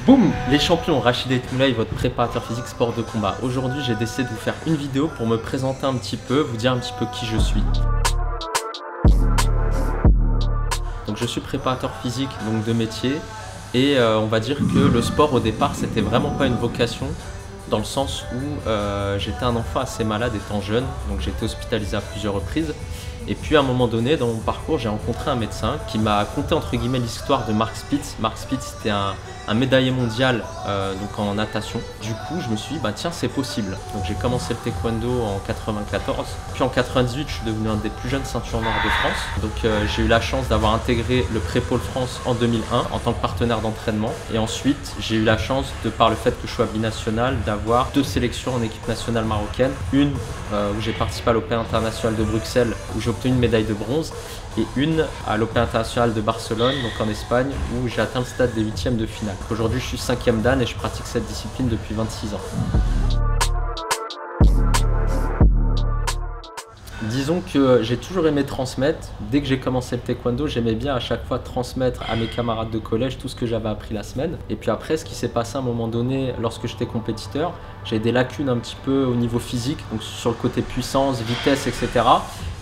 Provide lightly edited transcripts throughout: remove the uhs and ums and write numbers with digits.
Boum! Les champions, Rachid Etmoulaï, votre préparateur physique sport de combat. Aujourd'hui, j'ai décidé de vous faire une vidéo pour me présenter un petit peu, vous dire un petit peu qui je suis. Donc je suis préparateur physique donc de métier et on va dire que le sport au départ c'était vraiment pas une vocation dans le sens où j'étais un enfant assez malade étant jeune, donc j'ai été hospitalisé à plusieurs reprises. Et puis à un moment donné dans mon parcours j'ai rencontré un médecin qui m'a conté entre guillemets l'histoire de Mark Spitz. Mark Spitz c'était un médaillé mondial donc en natation. Du coup je me suis dit bah tiens c'est possible. Donc j'ai commencé le taekwondo en 94. Puis en 98 je suis devenu un des plus jeunes ceintures noires de France. Donc j'ai eu la chance d'avoir intégré le Prépôle France en 2001 en tant que partenaire d'entraînement. Et ensuite j'ai eu la chance de par le fait que je sois binational d'avoir 2 sélections en équipe nationale marocaine. Une où j'ai participé à l'Open international de Bruxelles où j'ai obtenu une médaille de bronze et une à l'Open international de Barcelone, donc en Espagne, où j'ai atteint le stade des 8e de finale. Aujourd'hui, je suis 5e dan et je pratique cette discipline depuis 26 ans. Disons que j'ai toujours aimé transmettre. Dès que j'ai commencé le taekwondo, j'aimais bien à chaque fois transmettre à mes camarades de collège tout ce que j'avais appris la semaine. Et puis après, ce qui s'est passé à un moment donné, lorsque j'étais compétiteur, j'ai des lacunes un petit peu au niveau physique, donc sur le côté puissance, vitesse, etc.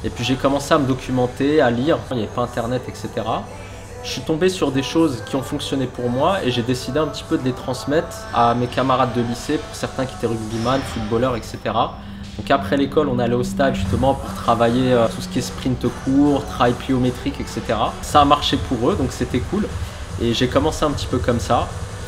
Et puis j'ai commencé à me documenter, à lire. Il n'y avait pas internet, etc. Je suis tombé sur des choses qui ont fonctionné pour moi et j'ai décidé un petit peu de les transmettre à mes camarades de lycée, pour certains qui étaient rugbyman, footballeurs, etc. Donc après l'école, on allait au stade justement pour travailler tout ce qui est sprint court, travail pliométrique, etc. Ça a marché pour eux, donc c'était cool. Et j'ai commencé un petit peu comme ça.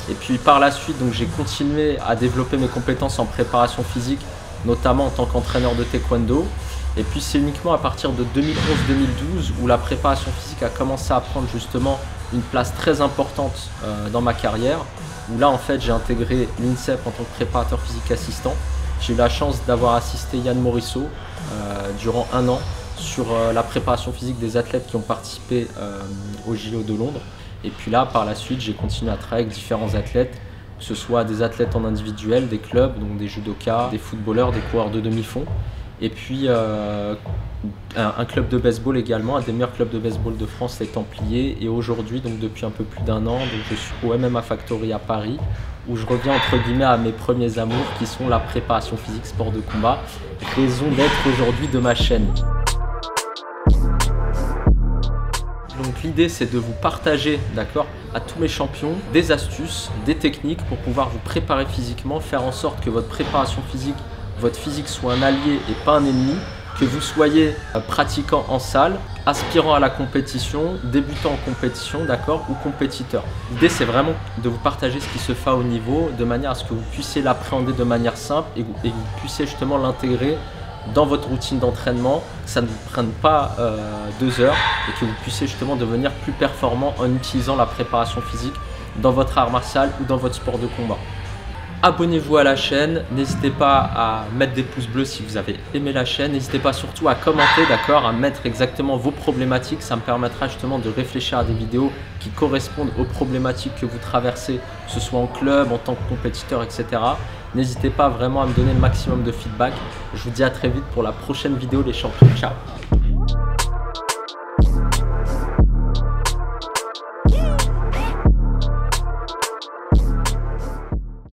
Et puis par la suite, donc j'ai continué à développer mes compétences en préparation physique, notamment en tant qu'entraîneur de taekwondo. Et puis c'est uniquement à partir de 2011-2012 où la préparation physique a commencé à prendre justement une place très importante dans ma carrière. Où là en fait j'ai intégré l'INSEP en tant que préparateur physique assistant. J'ai eu la chance d'avoir assisté Yann Morisseau durant 1 an sur la préparation physique des athlètes qui ont participé au JO de Londres. Et puis là, par la suite, j'ai continué à travailler avec différents athlètes, que ce soit des athlètes en individuel, des clubs, donc des judokas, des footballeurs, des coureurs de demi-fond. Et puis un club de baseball également, un des meilleurs clubs de baseball de France, les Templiers. Et aujourd'hui, donc depuis un peu plus d'1 an, donc je suis au MMA Factory à Paris, où je reviens entre guillemets à mes premiers amours qui sont la préparation physique sport de combat, raison d'être aujourd'hui de ma chaîne. Donc l'idée c'est de vous partager, d'accord, à tous mes champions des astuces, des techniques pour pouvoir vous préparer physiquement, faire en sorte que votre préparation physique, votre physique soit un allié et pas un ennemi, que vous soyez pratiquant en salle, aspirant à la compétition, débutant en compétition, d'accord, ou compétiteur. L'idée c'est vraiment de vous partager ce qui se fait à haut niveau, de manière à ce que vous puissiez l'appréhender de manière simple et que vous puissiez justement l'intégrer dans votre routine d'entraînement, que ça ne vous prenne pas 2 heures et que vous puissiez justement devenir plus performant en utilisant la préparation physique dans votre art martial ou dans votre sport de combat. Abonnez-vous à la chaîne, n'hésitez pas à mettre des pouces bleus si vous avez aimé la chaîne, n'hésitez pas surtout à commenter, d'accord, à mettre exactement vos problématiques, ça me permettra justement de réfléchir à des vidéos qui correspondent aux problématiques que vous traversez, que ce soit en club, en tant que compétiteur, etc. N'hésitez pas vraiment à me donner le maximum de feedback. Je vous dis à très vite pour la prochaine vidéo les champions. Ciao!